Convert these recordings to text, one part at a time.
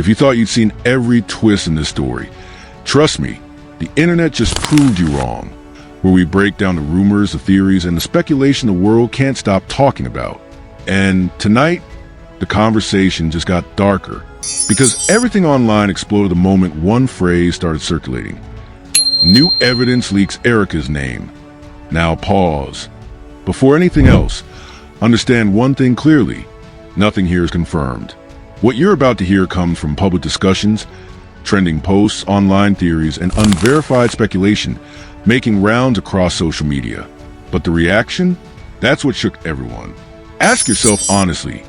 If you thought you'd seen every twist in this story, trust me, the internet just proved you wrong. Where we break down the rumors, the theories, and the speculation the world can't stop talking about. And tonight, the conversation just got darker because everything online exploded the moment one phrase started circulating. New evidence leaks Erika's name. Now pause. Before anything else, understand one thing clearly. Nothing here is confirmed. What you're about to hear comes from public discussions, trending posts, online theories, and unverified speculation making rounds across social media. But the reaction? That's what shook everyone. Ask yourself honestly,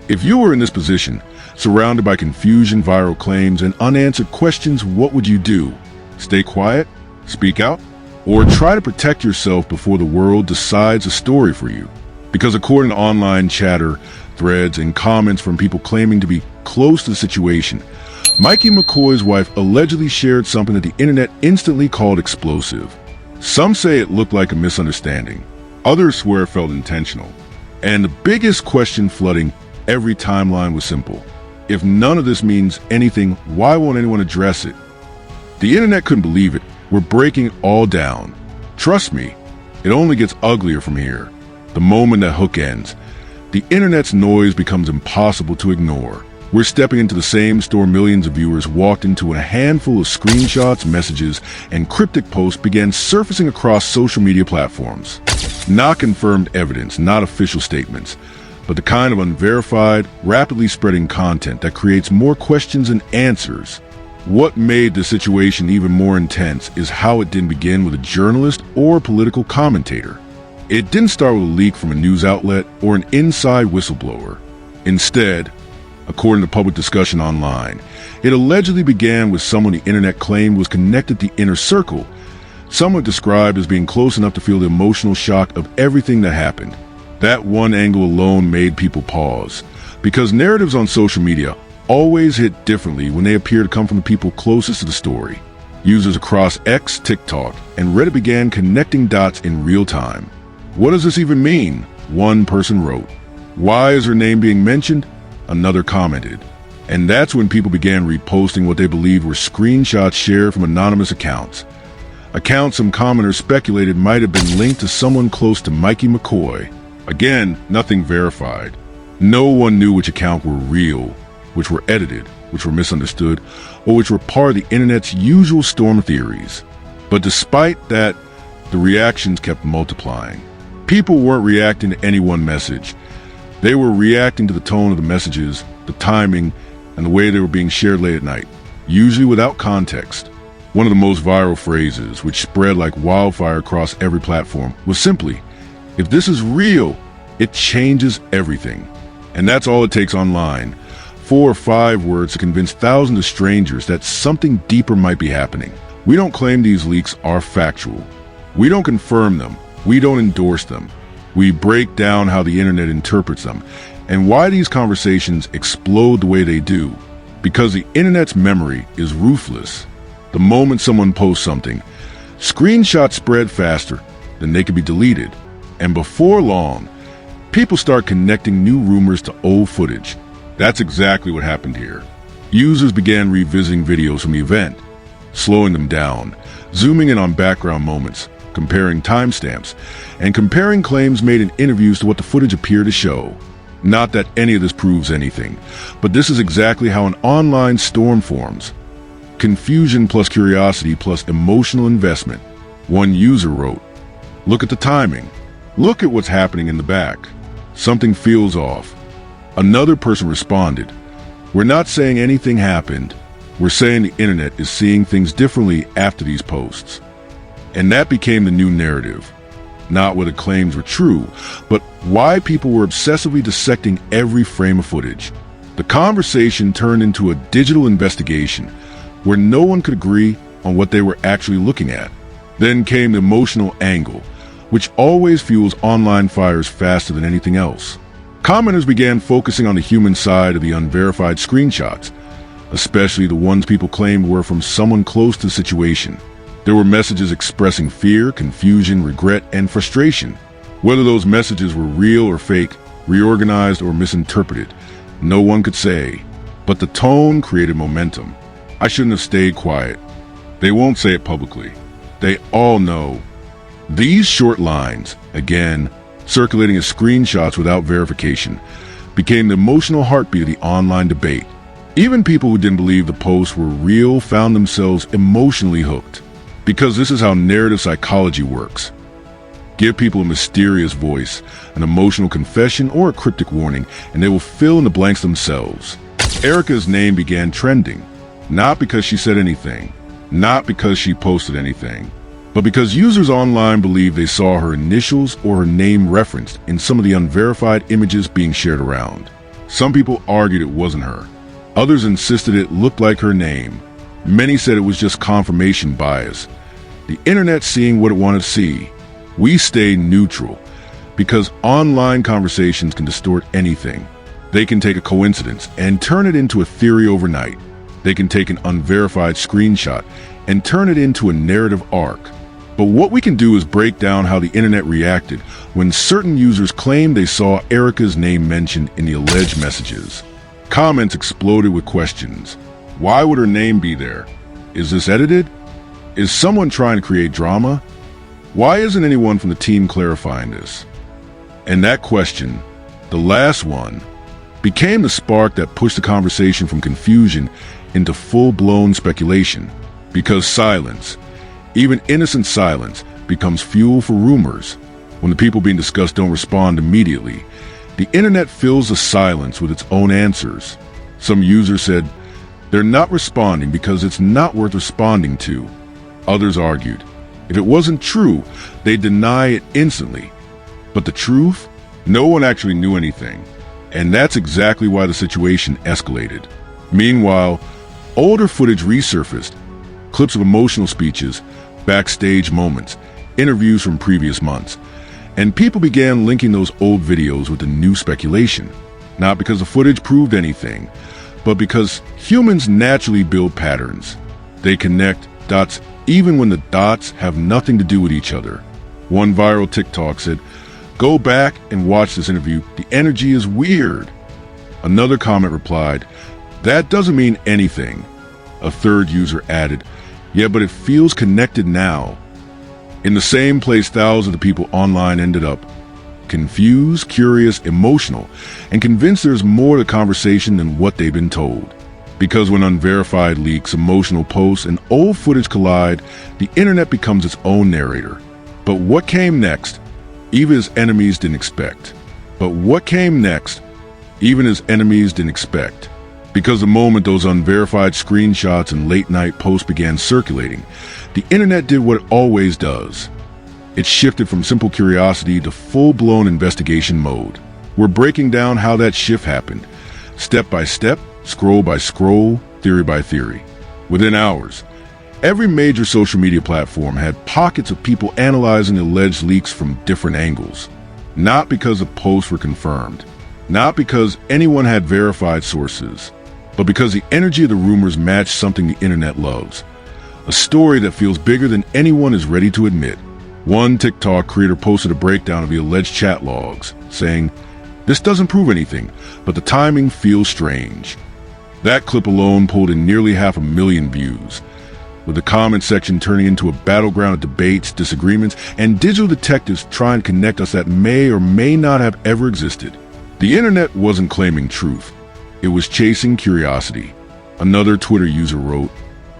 if you were in this position, surrounded by confusion, viral claims, and unanswered questions, what would you do? Stay quiet? Speak out? Or try to protect yourself before the world decides a story for you? Because according to online chatter, threads, and comments from people claiming to be close to the situation, Mikey McCoy's wife allegedly shared something that the internet instantly called explosive. Some say it looked like a misunderstanding. Others swear it felt intentional. And the biggest question flooding every timeline was simple. If none of this means anything, why won't anyone address it? The internet couldn't believe it. We're breaking it all down. Trust me, it only gets uglier from here. The moment that hook ends, the internet's noise becomes impossible to ignore. We're stepping into the same store millions of viewers walked into when a handful of screenshots, messages, and cryptic posts began surfacing across social media platforms. Not confirmed evidence, not official statements, but the kind of unverified, rapidly spreading content that creates more questions than answers. What made the situation even more intense is how it didn't begin with a journalist or a political commentator. It didn't start with a leak from a news outlet or an inside whistleblower. Instead, according to public discussion online, it allegedly began with someone the internet claimed was connected to the inner circle, someone described as being close enough to feel the emotional shock of everything that happened. That one angle alone made people pause, because narratives on social media always hit differently when they appear to come from the people closest to the story. Users across X, TikTok, and Reddit began connecting dots in real time. What does this even mean? One person wrote. Why is her name being mentioned? Another commented. And that's when people began reposting what they believed were screenshots shared from anonymous accounts. Accounts some commenters speculated might have been linked to someone close to Mikey McCoy. Again, nothing verified. No one knew which accounts were real, which were edited, which were misunderstood, or which were part of the internet's usual storm theories. But despite that, the reactions kept multiplying. People weren't reacting to any one message. They were reacting to the tone of the messages, the timing, and the way they were being shared late at night, usually without context. One of the most viral phrases, which spread like wildfire across every platform, was simply, "If this is real, it changes everything." And that's all it takes online. 4 or 5 words to convince thousands of strangers that something deeper might be happening. We don't claim these leaks are factual. We don't confirm them. We don't endorse them. We break down how the internet interprets them and why these conversations explode the way they do. Because the internet's memory is ruthless. The moment someone posts something, screenshots spread faster than they can be deleted. And before long, people start connecting new rumors to old footage. That's exactly what happened here. Users began revisiting videos from the event, slowing them down, zooming in on background moments, comparing timestamps, and comparing claims made in interviews to what the footage appeared to show. Not that any of this proves anything, but this is exactly how an online storm forms. Confusion plus curiosity plus emotional investment. One user wrote, "Look at the timing. Look at what's happening in the back. Something feels off." Another person responded, "We're not saying anything happened. We're saying the internet is seeing things differently after these posts." And that became the new narrative. Not whether claims were true, but why people were obsessively dissecting every frame of footage. The conversation turned into a digital investigation where no one could agree on what they were actually looking at. Then came the emotional angle, which always fuels online fires faster than anything else. Commenters began focusing on the human side of the unverified screenshots, especially the ones people claimed were from someone close to the situation. There were messages expressing fear, confusion, regret, and frustration. Whether those messages were real or fake, reorganized or misinterpreted, no one could say. But the tone created momentum. I shouldn't have stayed quiet. They won't say it publicly. They all know. These short lines, again, circulating as screenshots without verification, became the emotional heartbeat of the online debate. Even people who didn't believe the posts were real found themselves emotionally hooked. Because this is how narrative psychology works. Give people a mysterious voice, an emotional confession, or a cryptic warning, and they will fill in the blanks themselves. Erika's name began trending, not because she said anything, not because she posted anything, but because users online believed they saw her initials or her name referenced in some of the unverified images being shared around. Some people argued it wasn't her. Others insisted it looked like her name. Many said it was just confirmation bias. The internet seeing what it wanted to see. We stay neutral because online conversations can distort anything. They can take a coincidence and turn it into a theory overnight. They can take an unverified screenshot and turn it into a narrative arc. But what we can do is break down how the internet reacted when certain users claimed they saw Erika's name mentioned in the alleged messages. Comments exploded with questions. Why would her name be there? Is this edited? Is someone trying to create drama? Why isn't anyone from the team clarifying this? And that question, the last one, became the spark that pushed the conversation from confusion into full-blown speculation. Because silence, even innocent silence, becomes fuel for rumors. When the people being discussed don't respond immediately, the internet fills the silence with its own answers. Some users said, they're not responding because it's not worth responding to. Others argued, if it wasn't true, they'd deny it instantly. But the truth? No one actually knew anything. And that's exactly why the situation escalated. Meanwhile, older footage resurfaced, clips of emotional speeches, backstage moments, interviews from previous months, and people began linking those old videos with the new speculation. Not because the footage proved anything, but because humans naturally build patterns. They connect dots even when the dots have nothing to do with each other. One viral TikTok said, "Go back and watch this interview. The energy is weird." Another comment replied, "That doesn't mean anything." A third user added, "Yeah, but it feels connected now." In the same place thousands of people online ended up, confused, curious, emotional, and convinced there's more to the conversation than what they've been told. Because when unverified leaks, emotional posts, and old footage collide, the internet becomes its own narrator. But what came next, even his enemies didn't expect. Because the moment those unverified screenshots and late-night posts began circulating, the internet did what it always does. It shifted from simple curiosity to full-blown investigation mode. We're breaking down how that shift happened, step by step, scroll by scroll, theory by theory. Within hours, every major social media platform had pockets of people analyzing alleged leaks from different angles. Not because the posts were confirmed, not because anyone had verified sources, but because the energy of the rumors matched something the internet loves. A story that feels bigger than anyone is ready to admit. One TikTok creator posted a breakdown of the alleged chat logs, saying, "This doesn't prove anything, but the timing feels strange." That clip alone pulled in nearly 500,000 views, with the comment section turning into a battleground of debates, disagreements, and digital detectives trying to connect us that may or may not have ever existed. The internet wasn't claiming truth. It was chasing curiosity. Another Twitter user wrote,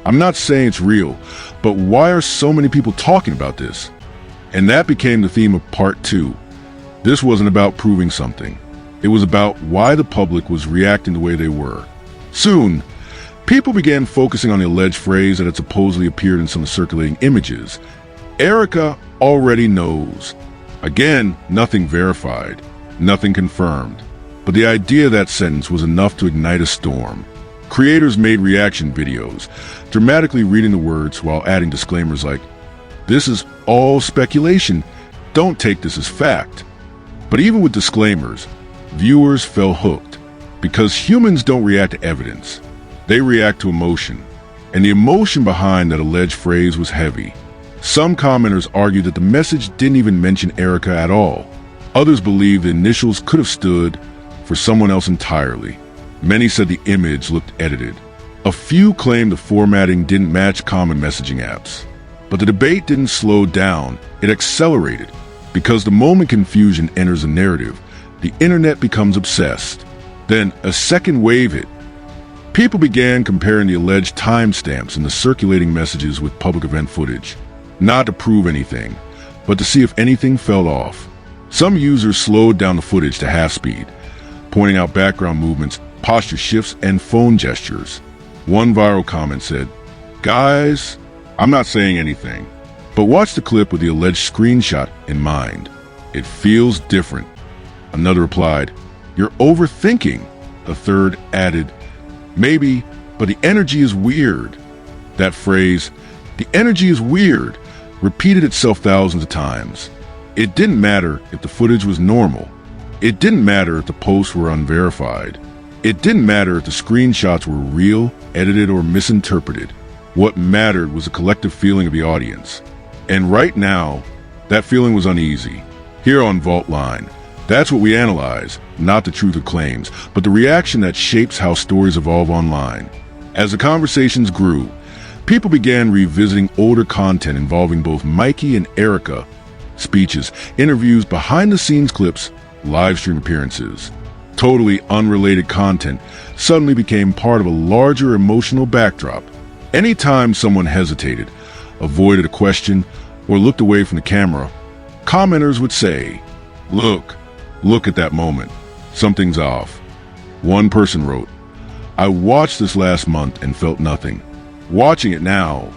"I'm not saying it's real, but why are so many people talking about this?" And that became the theme of part 2. This wasn't about proving something. It was about why the public was reacting the way they were. Soon, people began focusing on the alleged phrase that had supposedly appeared in some circulating images. Erika already knows. Again, nothing verified, nothing confirmed. But the idea of that sentence was enough to ignite a storm. Creators made reaction videos, dramatically reading the words while adding disclaimers like, "This is all speculation. Don't take this as fact." But even with disclaimers, viewers fell hooked. Because humans don't react to evidence. They react to emotion. And the emotion behind that alleged phrase was heavy. Some commenters argued that the message didn't even mention Erika at all. Others believed the initials could have stood for someone else entirely. Many said the image looked edited. A few claimed the formatting didn't match common messaging apps. But the debate didn't slow down, it accelerated. Because the moment confusion enters a narrative, the internet becomes obsessed. Then a second wave hit. People began comparing the alleged timestamps in the circulating messages with public event footage, not to prove anything, but to see if anything fell off. Some users slowed down the footage to half speed, pointing out background movements, posture shifts, and phone gestures. One viral comment said, "Guys, I'm not saying anything, but watch the clip with the alleged screenshot in mind. It feels different." Another replied, "You're overthinking." A third added, "Maybe, but the energy is weird." That phrase, "the energy is weird," repeated itself thousands of times. It didn't matter if the footage was normal. It didn't matter if the posts were unverified. It didn't matter if the screenshots were real, edited, or misinterpreted. What mattered was the collective feeling of the audience. And right now, that feeling was uneasy. Here on Vault Line, that's what we analyze, not the truth of claims, but the reaction that shapes how stories evolve online. As the conversations grew, people began revisiting older content involving both Mikey and Erika. Speeches, interviews, behind-the-scenes clips, live stream appearances. Totally unrelated content suddenly became part of a larger emotional backdrop. Anytime someone hesitated, avoided a question, or looked away from the camera, commenters would say, Look at that moment. Something's off." One person wrote, "I watched this last month and felt nothing. Watching it now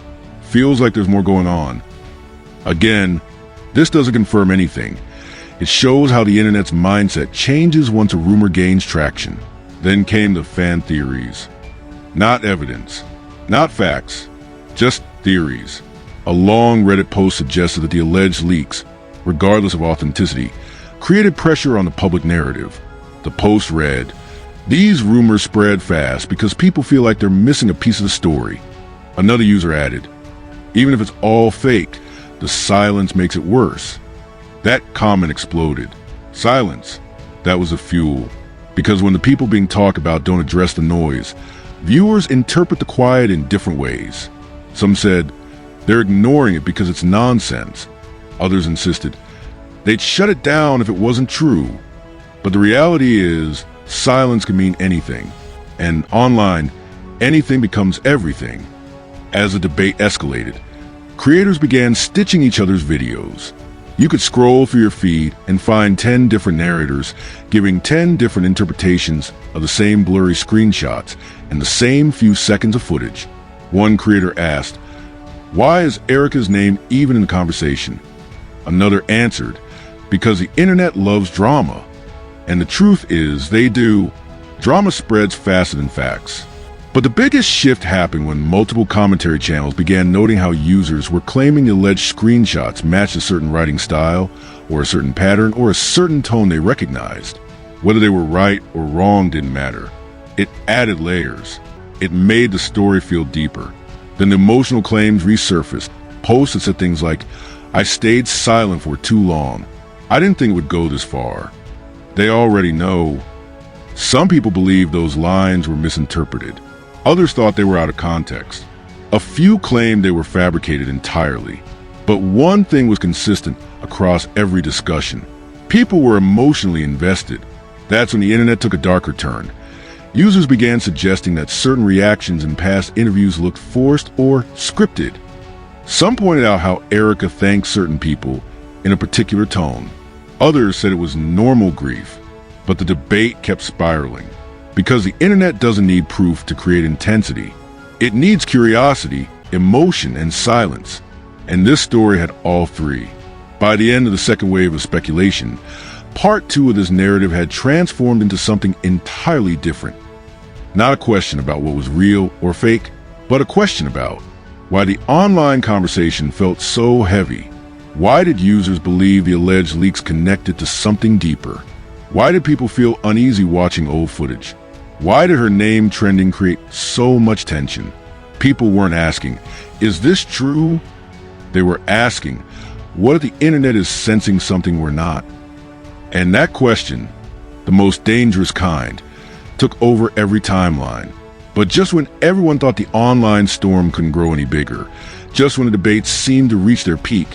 feels like there's more going on." Again, this doesn't confirm anything. It shows how the internet's mindset changes once a rumor gains traction. Then came the fan theories. Not evidence, not facts, just theories. A long Reddit post suggested that the alleged leaks, regardless of authenticity, created pressure on the public narrative. The post read, "These rumors spread fast because people feel like they're missing a piece of the story." Another user added, "Even if it's all fake, the silence makes it worse." That comment exploded. Silence. That was the fuel. Because when the people being talked about don't address the noise, viewers interpret the quiet in different ways. Some said, they're ignoring it because it's nonsense. Others insisted, they'd shut it down if it wasn't true. But the reality is, silence can mean anything. And online, anything becomes everything. As the debate escalated, creators began stitching each other's videos. You could scroll through your feed and find 10 different narrators giving 10 different interpretations of the same blurry screenshots and the same few seconds of footage. One creator asked, "Why is Erika's name even in the conversation?" Another answered, "Because the internet loves drama." And the truth is, they do. Drama spreads faster than facts. But the biggest shift happened when multiple commentary channels began noting how users were claiming the alleged screenshots matched a certain writing style, or a certain pattern, or a certain tone they recognized. Whether they were right or wrong didn't matter. It added layers. It made the story feel deeper. Then the emotional claims resurfaced. Posts that said things like, "I stayed silent for too long. I didn't think it would go this far." They already know. Some people believed those lines were misinterpreted. Others thought they were out of context. A few claimed they were fabricated entirely. But one thing was consistent across every discussion. People were emotionally invested. That's when the internet took a darker turn. Users began suggesting that certain reactions in past interviews looked forced or scripted. Some pointed out how Erika thanked certain people in a particular tone. Others said it was normal grief. But the debate kept spiraling. Because the internet doesn't need proof to create intensity. It needs curiosity, emotion, and silence. And this story had all three. By the end of the second wave of speculation, part 2 of this narrative had transformed into something entirely different. Not a question about what was real or fake, but a question about why the online conversation felt so heavy. Why did users believe the alleged leaks connected to something deeper? Why did people feel uneasy watching old footage? Why did her name trending create so much tension? People weren't asking, "Is this true?" They were asking, what if the internet is sensing something we're not? And that question, the most dangerous kind, took over every timeline. But just when everyone thought the online storm couldn't grow any bigger, just when the debates seemed to reach their peak,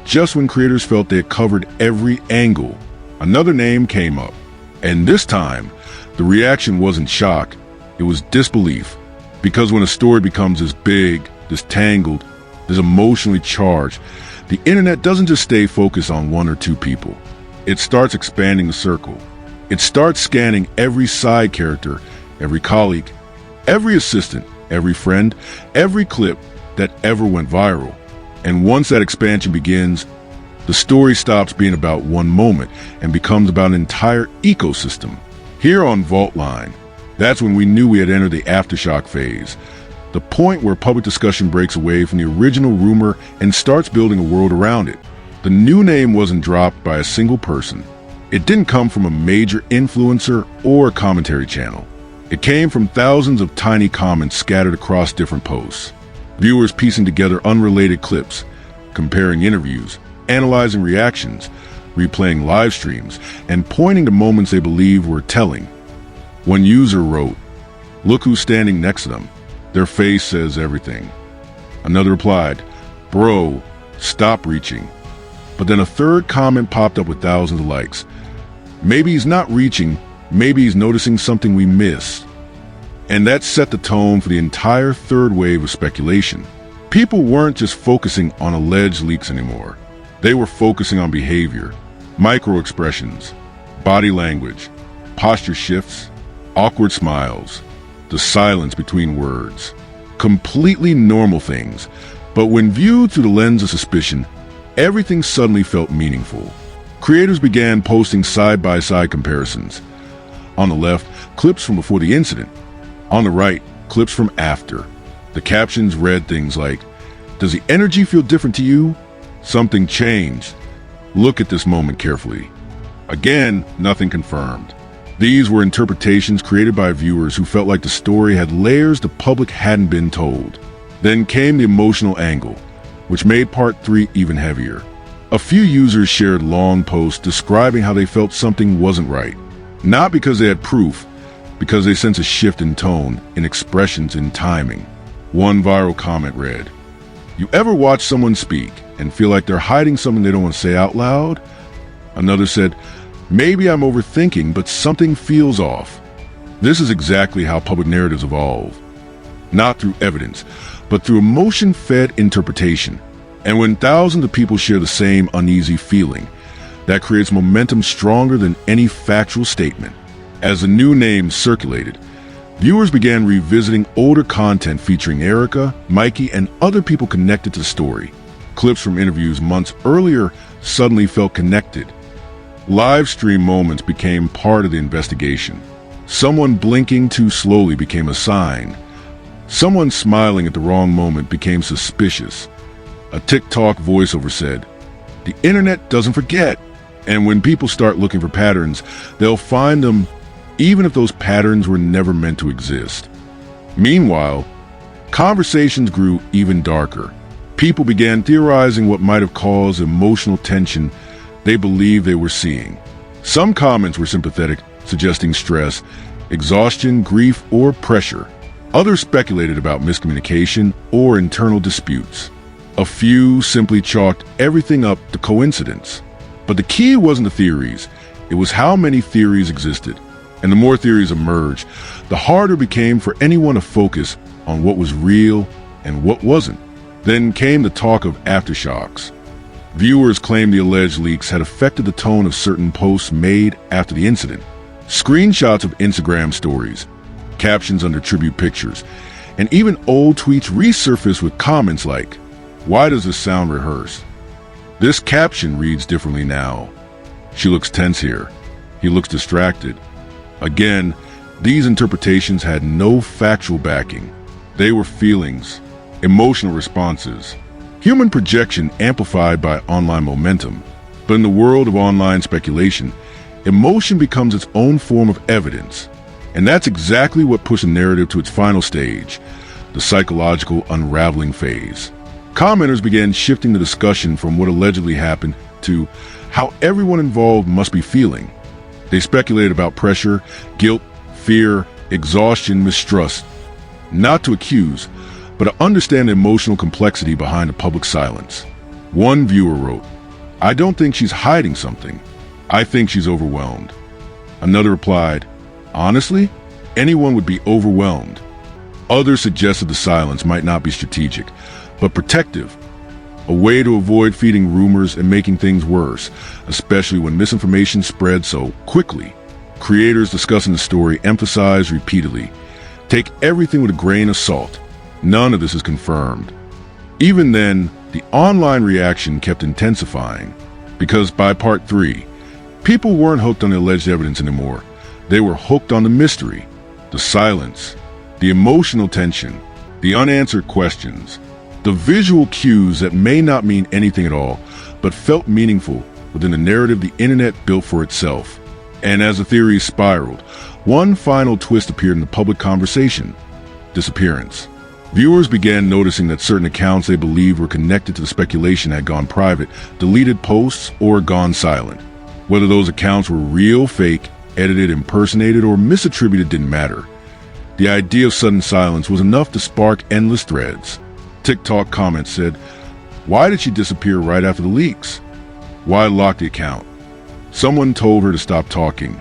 just when creators felt they had covered every angle, another name came up. And this time, the reaction wasn't shock, it was disbelief. Because when a story becomes this big, this tangled, this emotionally charged, the internet doesn't just stay focused on one or two people. It starts expanding the circle. It starts scanning every side character, every colleague, every assistant, every friend, every clip that ever went viral. And once that expansion begins, the story stops being about one moment and becomes about an entire ecosystem. Here on Vault Line, that's when we knew we had entered the aftershock phase, the point where public discussion breaks away from the original rumor and starts building a world around it. The new name wasn't dropped by a single person. It didn't come from a major influencer or a commentary channel. It came from thousands of tiny comments scattered across different posts. Viewers piecing together unrelated clips, comparing interviews, analyzing reactions, replaying live streams, and pointing to moments they believe were telling. One user wrote, "Look who's standing next to them. Their face says everything." Another replied, "Bro, stop reaching." But then a third comment popped up with thousands of likes. "Maybe he's not reaching, maybe he's noticing something we missed." And that set the tone for the entire third wave of speculation. People weren't just focusing on alleged leaks anymore. They were focusing on behavior, micro-expressions, body language, posture shifts, awkward smiles, the silence between words. Completely normal things, but when viewed through the lens of suspicion, everything suddenly felt meaningful. Creators began posting side-by-side comparisons. On the left, clips from before the incident. On the right, clips from after. The captions read things like, "Does the energy feel different to you? Something changed. Look at this moment carefully." Again, nothing confirmed. These were interpretations created by viewers who felt like the story had layers the public hadn't been told. Then came the emotional angle, which made part 3 even heavier. A few users shared long posts describing how they felt something wasn't right. Not because they had proof, because they sensed a shift in tone, in expressions, in timing. One viral comment read, "You ever watch someone speak and feel like they're hiding something they don't want to say out loud?" Another said, "Maybe I'm overthinking, but something feels off." This is exactly how public narratives evolve. Not through evidence, but through emotion-fed interpretation. And when thousands of people share the same uneasy feeling, that creates momentum stronger than any factual statement. As the new name circulated, viewers began revisiting older content featuring Erika, Mikey, and other people connected to the story. Clips from interviews months earlier suddenly felt connected. Live stream moments became part of the investigation. Someone blinking too slowly became a sign. Someone smiling at the wrong moment became suspicious. A TikTok voiceover said, "The internet doesn't forget." And when people start looking for patterns, they'll find them, even if those patterns were never meant to exist. Meanwhile, conversations grew even darker. People began theorizing what might have caused emotional tension they believed they were seeing. Some comments were sympathetic, suggesting stress, exhaustion, grief, or pressure. Others speculated about miscommunication or internal disputes. A few simply chalked everything up to coincidence. But the key wasn't the theories, it was how many theories existed. And the more theories emerged, the harder it became for anyone to focus on what was real and what wasn't. Then came the talk of aftershocks. Viewers claimed the alleged leaks had affected the tone of certain posts made after the incident. Screenshots of Instagram stories, captions under tribute pictures, and even old tweets resurfaced with comments like, "Why does this sound rehearsed? This caption reads differently now. She looks tense here. He looks distracted." Again, these interpretations had no factual backing. They were feelings, emotional responses, human projection amplified by online momentum. But in the world of online speculation, emotion becomes its own form of evidence. And that's exactly what pushed the narrative to its final stage, the psychological unraveling phase. Commenters began shifting the discussion from what allegedly happened to how everyone involved must be feeling. They speculated about pressure, guilt, fear, exhaustion, mistrust. Not to accuse, but to understand the emotional complexity behind the public silence. One viewer wrote, "I don't think she's hiding something. I think she's overwhelmed." Another replied, "Honestly, anyone would be overwhelmed." Others suggested the silence might not be strategic, but protective, a way to avoid feeding rumors and making things worse, especially when misinformation spreads so quickly. Creators discussing the story emphasize repeatedly, take everything with a grain of salt. None of this is confirmed. Even then, the online reaction kept intensifying, because by part 3, people weren't hooked on the alleged evidence anymore. They were hooked on the mystery, the silence, the emotional tension, the unanswered questions, the visual cues that may not mean anything at all, but felt meaningful within the narrative the internet built for itself. And as the theories spiraled, one final twist appeared in the public conversation: disappearance. Viewers began noticing that certain accounts they believed were connected to the speculation had gone private, deleted posts, or gone silent. Whether those accounts were real, fake, edited, impersonated, or misattributed didn't matter. The idea of sudden silence was enough to spark endless threads. TikTok comments said, "Why did she disappear right after the leaks? Why lock the account?" Someone told her to stop talking.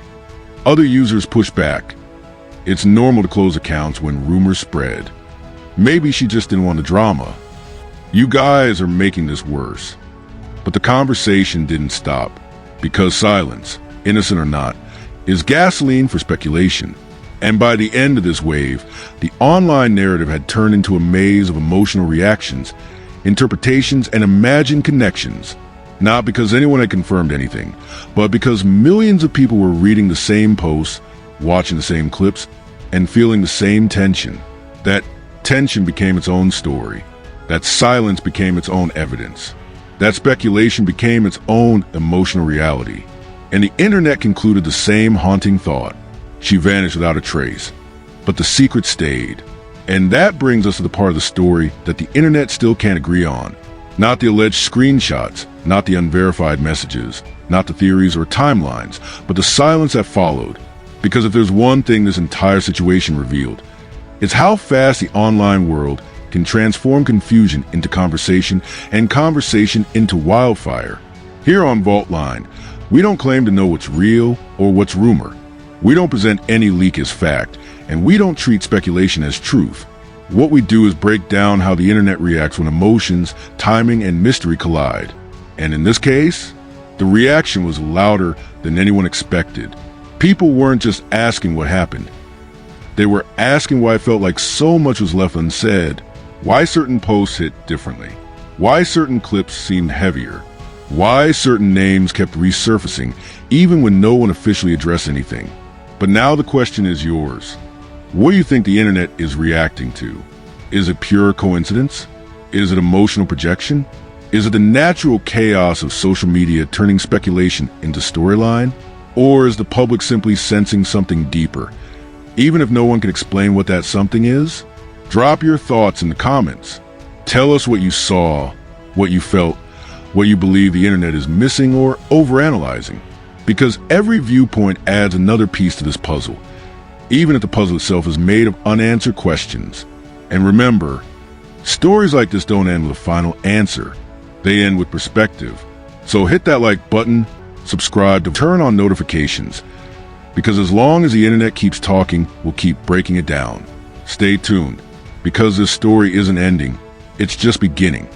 Other users pushed back. "It's normal to close accounts when rumors spread. Maybe she just didn't want the drama. You guys are making this worse." But the conversation didn't stop, because silence, innocent or not, is gasoline for speculation. And by the end of this wave, the online narrative had turned into a maze of emotional reactions, interpretations, and imagined connections. Not because anyone had confirmed anything, but because millions of people were reading the same posts, watching the same clips, and feeling the same tension. That tension became its own story. That silence became its own evidence. That speculation became its own emotional reality. And the internet concluded the same haunting thought: she vanished without a trace. But the secret stayed. And that brings us to the part of the story that the internet still can't agree on. Not the alleged screenshots, not the unverified messages, not the theories or timelines, but the silence that followed. Because if there's one thing this entire situation revealed, it's how fast the online world can transform confusion into conversation and conversation into wildfire. Here on Vault Line, we don't claim to know what's real or what's rumor. We don't present any leak as fact, and we don't treat speculation as truth. What we do is break down how the internet reacts when emotions, timing, and mystery collide. And in this case, the reaction was louder than anyone expected. People weren't just asking what happened. They were asking why it felt like so much was left unsaid, why certain posts hit differently, why certain clips seemed heavier, why certain names kept resurfacing even when no one officially addressed anything. But now the question is yours. What do you think the internet is reacting to? Is it pure coincidence? Is it emotional projection? Is it the natural chaos of social media turning speculation into storyline? Or is the public simply sensing something deeper? Even if no one can explain what that something is, drop your thoughts in the comments. Tell us what you saw, what you felt, what you believe the internet is missing or overanalyzing. Because every viewpoint adds another piece to this puzzle, even if the puzzle itself is made of unanswered questions. And remember, stories like this don't end with a final answer. They end with perspective. So hit that like button, subscribe to turn on notifications, because as long as the internet keeps talking, we'll keep breaking it down. Stay tuned, because this story isn't ending, it's just beginning.